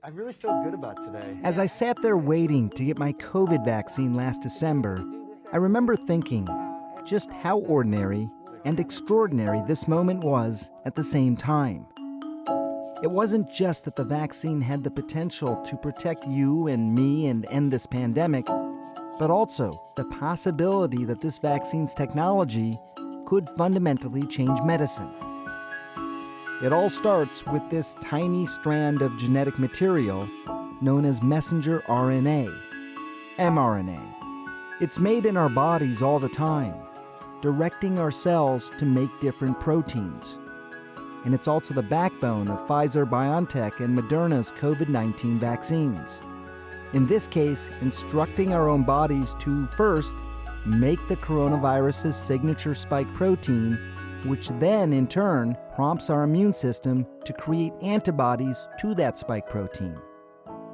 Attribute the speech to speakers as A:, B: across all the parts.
A: I really feel good about today.
B: As I sat there waiting to get my COVID vaccine last December, I remember thinking just how ordinary and extraordinary this moment was at the same time. It wasn't just that the vaccine had the potential to protect you and me and end this pandemic, but also the possibility that this vaccine's technology could fundamentally change medicine. It all starts with this tiny strand of genetic material known as messenger RNA, mRNA. It's made in our bodies all the time, directing our cells to make different proteins. And it's also the backbone of Pfizer-BioNTech and Moderna's COVID-19 vaccines. In this case, instructing our own bodies to first make the coronavirus's signature spike protein, which then in turn prompts our immune system to create antibodies to that spike protein.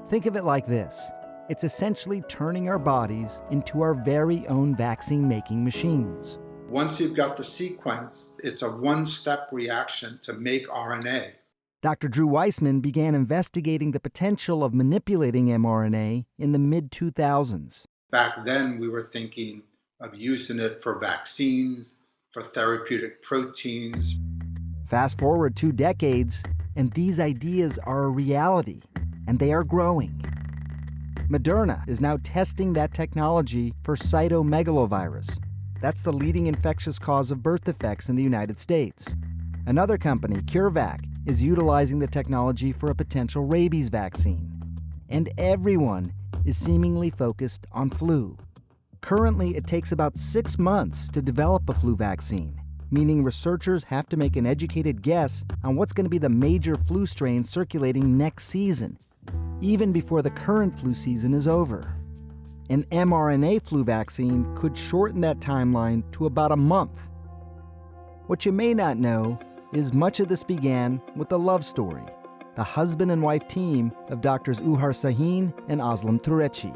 B: Think of it like this. It's essentially turning our bodies into our very own vaccine-making machines.
C: Once you've got the sequence, it's a one-step reaction to make RNA.
B: Dr. Drew Weissman began investigating the potential of manipulating mRNA in the mid-2000s.
C: Back then, we were thinking of using it for vaccines, for therapeutic proteins.
B: Fast forward 2 decades, and these ideas are a reality, and they are growing. Moderna is now testing that technology for cytomegalovirus. That's the leading infectious cause of birth defects in the United States. Another company, CureVac, is utilizing the technology for a potential rabies vaccine. And everyone is seemingly focused on flu. Currently, it takes about 6 months to develop a flu vaccine, meaning researchers have to make an educated guess on what's going to be the major flu strain circulating next season, even before the current flu season is over. An mRNA flu vaccine could shorten that timeline to about a month. What you may not know is much of this began with a love story, the husband and wife team of Drs. Uhar Sahin and Aslam Turechi.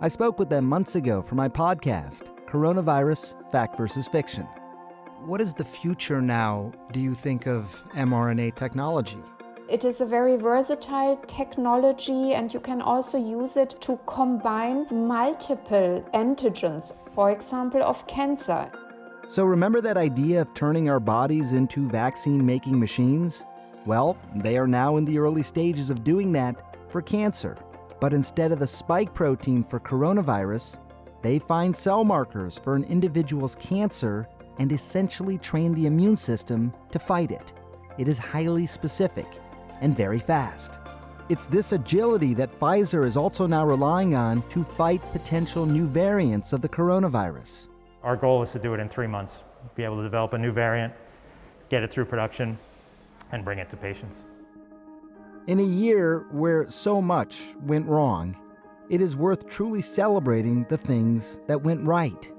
B: I spoke with them months ago for my podcast, Coronavirus, Fact versus Fiction. What is the future now, do you think, of mRNA technology?
D: It is a very versatile technology, and you can also use it to combine multiple antigens, for example, of cancer.
B: So remember that idea of turning our bodies into vaccine-making machines? Well, they are now in the early stages of doing that for cancer. But instead of the spike protein for coronavirus, they find cell markers for an individual's cancer and essentially train the immune system to fight it. It is highly specific and very fast. It's this agility that Pfizer is also now relying on to fight potential new variants of the coronavirus.
E: Our goal is to do it in 3 months, be able to develop a new variant, get it through production, and bring it to patients.
B: In a year where so much went wrong, it is worth truly celebrating the things that went right.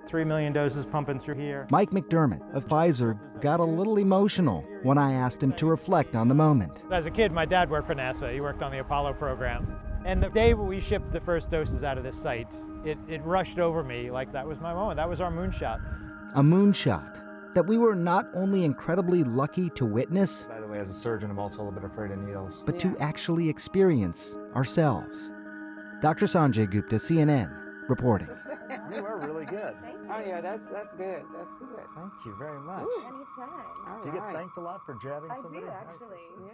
E: 3 million doses pumping through here.
B: Mike McDermott of Pfizer got a little emotional when I asked him to reflect on the moment.
E: As a kid, my dad worked for NASA. He worked on the Apollo program. And the day we shipped the first doses out of this site, it rushed over me like that was my moment. That was our moonshot.
B: A moonshot that we were not only incredibly lucky to witness,
A: By the way, as a surgeon, I'm also a little bit afraid of needles.
B: but to actually experience ourselves. Dr. Sanjay Gupta, CNN, reporting.
A: You are really good.
F: Oh yeah, that's good. That's good.
A: Thank you very much.
F: Ooh.
G: Anytime.
F: All
A: Do you get
F: right.
A: thanked a lot for jabbing
G: I
A: somebody?
G: do, actually.
F: Yeah.